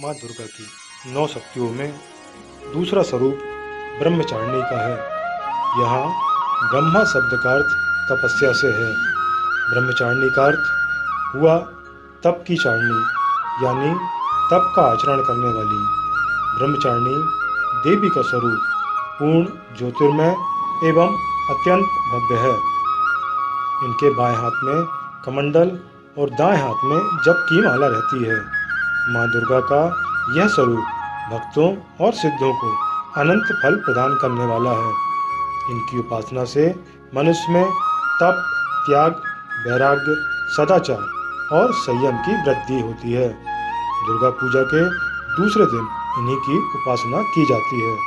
माँ दुर्गा की 9 शक्तियों में दूसरा स्वरूप ब्रह्मचारिणी का है। यहाँ ब्रह्मा शब्द का अर्थ तपस्या से है। ब्रह्मचारिणी का अर्थ हुआ तप की चारिणी, यानी तप का आचरण करने वाली। ब्रह्मचारिणी देवी का स्वरूप पूर्ण ज्योतिर्मय एवं अत्यंत भव्य है। इनके बाएं हाथ में कमंडल और दाएं हाथ में जप की माला रहती है। माँ दुर्गा का यह स्वरूप भक्तों और सिद्धों को अनंत फल प्रदान करने वाला है। इनकी उपासना से मनुष्य में तप, त्याग, वैराग्य, सदाचार और संयम की वृद्धि होती है। दुर्गा पूजा के दूसरे दिन इन्हीं की उपासना की जाती है।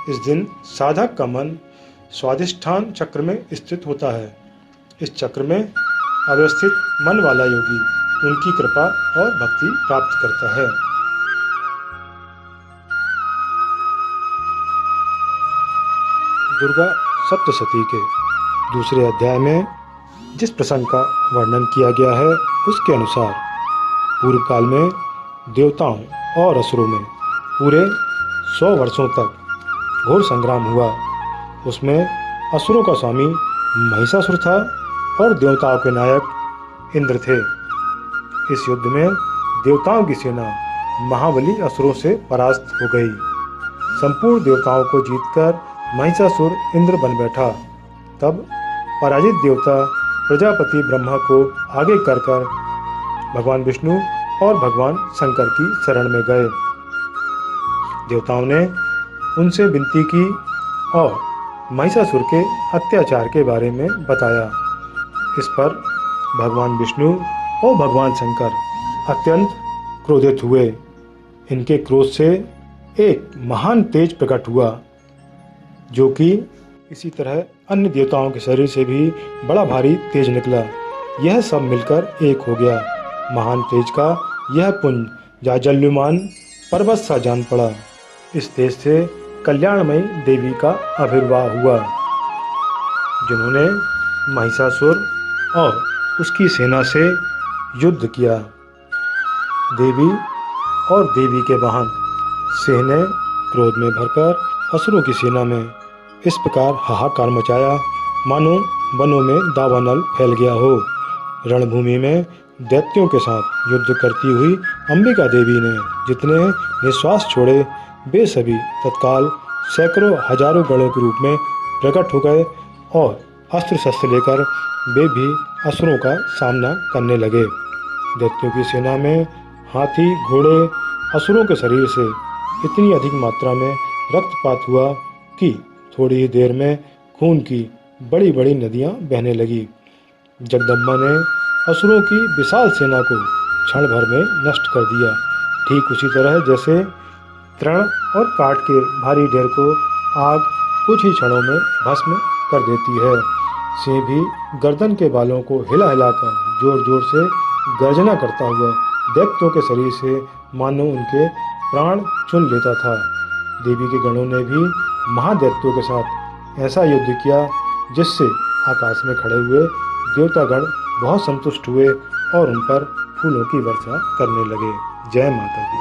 इस दिन साधक का मन स्वाधिष्ठान चक्र में स्थित होता है। इस चक्र में अवस्थित मन वाला योगी उनकी कृपा और भक्ति प्राप्त करता है। दुर्गा सप्तशती के दूसरे अध्याय में जिस प्रसंग का वर्णन किया गया है उसके अनुसार पूर्व काल में देवताओं और असुरों में पूरे 100 वर्षों तक घोर संग्राम हुआ। उसमें असुरों का स्वामी महिषासुर था और देवताओं के नायक इंद्र थे। इस युद्ध में देवताओं की सेना महाबली असुरों से परास्त हो गई। संपूर्ण देवताओं को जीतकर महिषासुर इंद्र बन बैठा। तब पराजित देवता प्रजापति ब्रह्मा को आगे कर भगवान विष्णु और भगवान शंकर की शरण में गए। देवताओं ने उनसे विनती की और महिषासुर के अत्याचार के बारे में बताया। इस पर भगवान विष्णु और भगवान शंकर अत्यंत क्रोधित हुए। इनके क्रोध से एक महान तेज प्रकट हुआ, जो कि इसी तरह अन्य देवताओं के शरीर से भी बड़ा भारी तेज निकला। यह सब मिलकर एक हो गया। महान तेज का यह पुंज जाजल्यमान पर्वत सा जान पड़ा। इस तेज से कल्याणमयी देवी का आविर्भाव हुआ, जिन्होंने महिषासुर और उसकी सेना से युद्ध किया। देवी और देवी के वाहन सिंह ने क्रोध में भरकर असुरों की सेना में इस प्रकार हाहाकार मचाया, मानो वनों में दावानल फैल गया हो। रणभूमि में दैत्यों के साथ युद्ध करती हुई अंबिका देवी ने जितने निश्वास छोड़े, वे सभी तत्काल सैकड़ों हजारों गणों के रूप में प्रकट हो गए और अस्त्र शस्त्र लेकर वे भी असुरों का सामना करने लगे। दैत्यों की सेना में हाथी, घोड़े, असुरों के शरीर से इतनी अधिक मात्रा में रक्तपात हुआ कि थोड़ी ही देर में खून की बड़ी बड़ी नदियां बहने लगी। जगदम्बा ने असुरों की विशाल सेना को क्षण भर में नष्ट कर दिया, ठीक उसी तरह जैसे तृण और काठ के भारी ढेर को आग कुछ ही क्षणों में भस्म कर देती है। सिंह भी गर्दन के बालों को हिला हिलाकर जोर जोर से गर्जना करता हुआ दैत्यों के शरीर से मानो उनके प्राण चुन लेता था। देवी के गणों ने भी महादैत्यों के साथ ऐसा युद्ध किया जिससे आकाश में खड़े हुए देवतागण बहुत संतुष्ट हुए और उन पर फूलों की वर्षा करने लगे। जय माता दी।